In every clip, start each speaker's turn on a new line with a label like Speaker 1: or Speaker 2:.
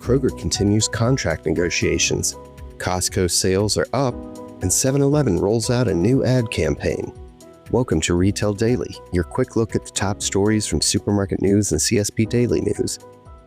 Speaker 1: Kroger continues contract negotiations. Costco sales are up, and 7-Eleven rolls out a new ad campaign. Welcome to Retail Daily, your quick look at the top stories from Supermarket News and CSP Daily News.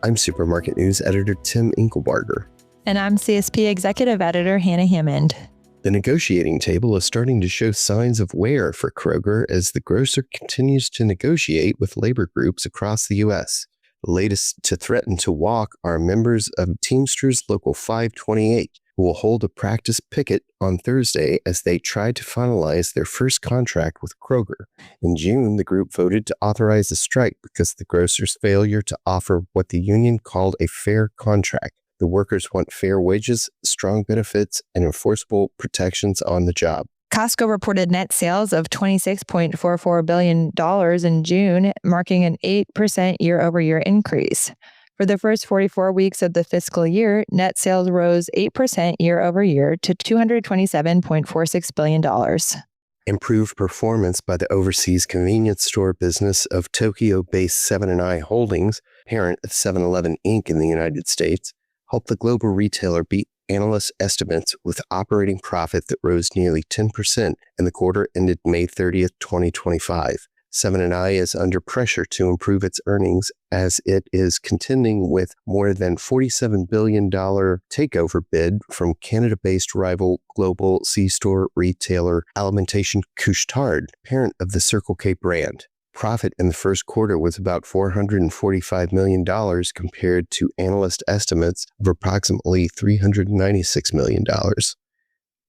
Speaker 1: I'm Supermarket News Editor Tim Inkelbarger.
Speaker 2: And I'm CSP Executive Editor Hannah Hammond.
Speaker 1: The negotiating table is starting to show signs of wear for Kroger as the grocer continues to negotiate with labor groups across the U.S. The latest to threaten to walk are members of Teamsters Local 528, who will hold a practice picket on Thursday as they try to finalize their first contract with Kroger. In June, the group voted to authorize a strike because of the grocer's failure to offer what the union called a fair contract. The workers want fair wages, strong benefits, and enforceable protections on the job.
Speaker 2: Costco reported net sales of $26.44 billion in June, marking an 8% year-over-year increase. For the first 44 weeks of the fiscal year, net sales rose 8% year-over-year to $227.46 billion.
Speaker 1: Improved performance by the overseas convenience store business of Tokyo-based 7 & I Holdings, parent of 7-Eleven Inc. in the United States, helped the global retailer beat analyst estimates with operating profit that rose nearly 10% in the quarter ended May 30th, 2025. 7 & I is under pressure to improve its earnings as it is contending with more than $47 billion takeover bid from Canada-based rival global C-store retailer Alimentation Couche-Tard, parent of the Circle K brand. Profit in the first quarter was about $445 million compared to analyst estimates of approximately $396 million.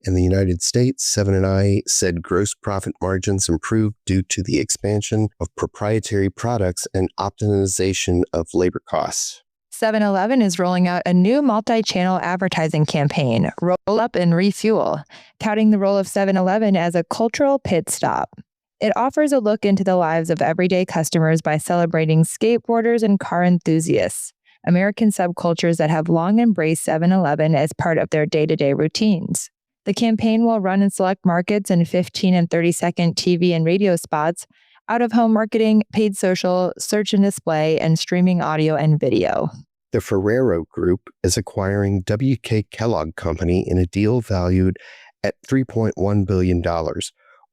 Speaker 1: In the United States, 7 & I said gross profit margins improved due to the expansion of proprietary products and optimization of labor costs.
Speaker 2: 7-Eleven is rolling out a new multi-channel advertising campaign, Roll Up and Refuel, touting the role of 7-Eleven as a cultural pit stop. It offers a look into the lives of everyday customers by celebrating skateboarders and car enthusiasts, American subcultures that have long embraced 7-Eleven as part of their day-to-day routines. The campaign will run in select markets in 15 and 30-second TV and radio spots, out-of-home marketing, paid social, search and display, and streaming audio and video.
Speaker 1: The Ferrero Group is acquiring WK Kellogg Company in a deal valued at $3.1 billion,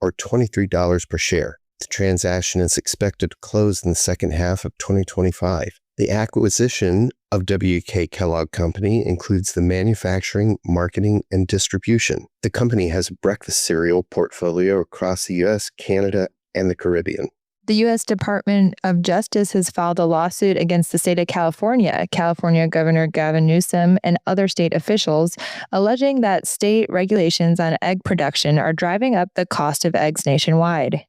Speaker 1: or $23 per share. The transaction is expected to close in the second half of 2025. The acquisition of WK Kellogg Company includes the manufacturing, marketing, and distribution. The company has a breakfast cereal portfolio across the U.S., Canada, and the Caribbean.
Speaker 2: The U.S. Department of Justice has filed a lawsuit against the state of California, California Governor Gavin Newsom, and other state officials, alleging that state regulations on egg production are driving up the cost of eggs nationwide.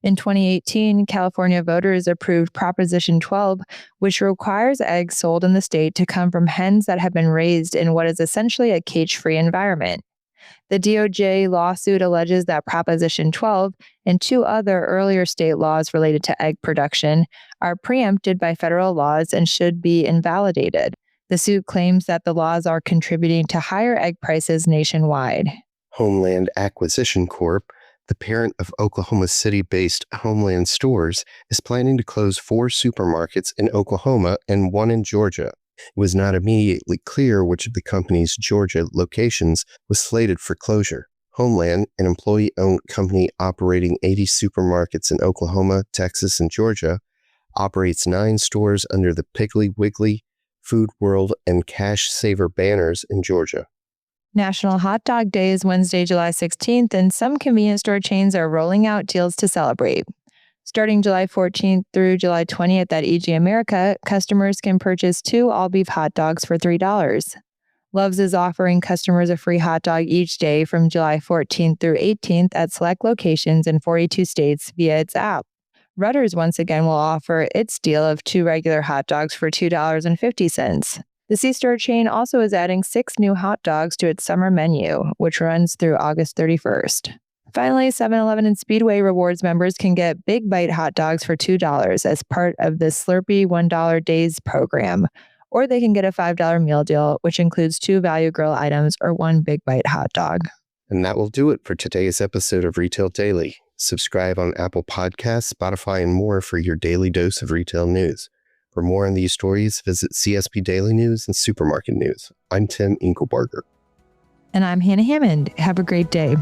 Speaker 2: In 2018, California voters approved Proposition 12, which requires eggs sold in the state to come from hens that have been raised in what is essentially a cage-free environment. The DOJ lawsuit alleges that Proposition 12 and two other earlier state laws related to egg production are preempted by federal laws and should be invalidated. The suit claims that the laws are contributing to higher egg prices nationwide.
Speaker 1: Homeland Acquisition Corp., the parent of Oklahoma City-based Homeland Stores, is planning to close 4 supermarkets in Oklahoma and 1 in Georgia. It was not immediately clear which of the company's Georgia locations was slated for closure. Homeland, an employee-owned company operating 80 supermarkets in Oklahoma, Texas, and Georgia, operates 9 stores under the Piggly Wiggly, Food World, and Cash Saver banners in Georgia.
Speaker 2: National Hot Dog Day is Wednesday, July 16th, and some convenience store chains are rolling out deals to celebrate. Starting July 14th through July 20th at EG America, customers can purchase 2 all-beef hot dogs for $3. Love's is offering customers a free hot dog each day from July 14th through 18th at select locations in 42 states via its app. Rutter's once again will offer its deal of 2 regular hot dogs for $2.50. The C-store chain also is adding 6 new hot dogs to its summer menu, which runs through August 31st. Finally, 7-Eleven and Speedway Rewards members can get Big Bite hot dogs for $2 as part of the Slurpee $1 Days program, or they can get a $5 meal deal, which includes 2 Value Grill items or 1 Big Bite hot dog.
Speaker 1: And that will do it for today's episode of Retail Daily. Subscribe on Apple Podcasts, Spotify, and more for your daily dose of retail news. For more on these stories, visit CSP Daily News and Supermarket News. I'm Tim Inkelbarger.
Speaker 2: And I'm Hannah Hammond. Have a great day.